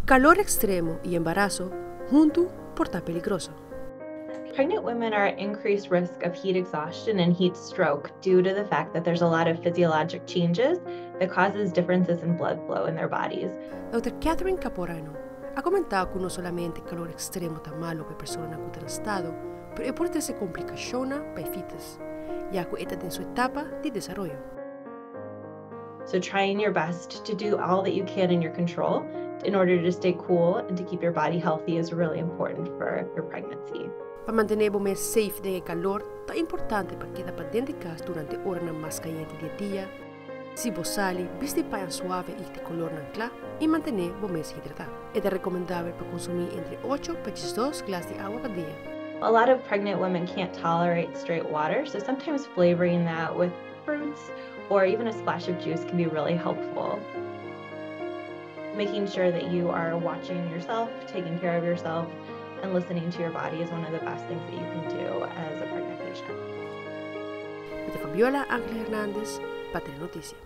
Calor extremo y embarazo junto porta peligroso. Pregnant women are at increased risk of heat exhaustion and heat stroke due to the fact that there's a lot of physiologic changes that causes differences in blood flow in their bodies. Dr. Catherine Caporano ha comentado que no solamente el calor extremo está malo para personas en algún estado, pero puede tener complicaciones para fetus, ya que está en su etapa de desarrollo. So trying your best to do all that you can in your control in order to stay cool and to keep your body healthy is really important for your pregnancy. Para mantener más safe de calor, es importante para quedar para dentro de casa durante horas más calientes del día. Si vos sale, viste para suave y de color claro y mantener más hidratado. Es recomendable para consumir entre 8 y 12 glasses de agua por día. A lot of pregnant women can't tolerate straight water, so sometimes flavoring that with fruits or even a splash of juice can be really helpful. Making sure that you are watching yourself, taking care of yourself, and listening to your body is one of the best things that you can do as a pregnant patient. Fabiola Ángel Hernández, Patria Noticia.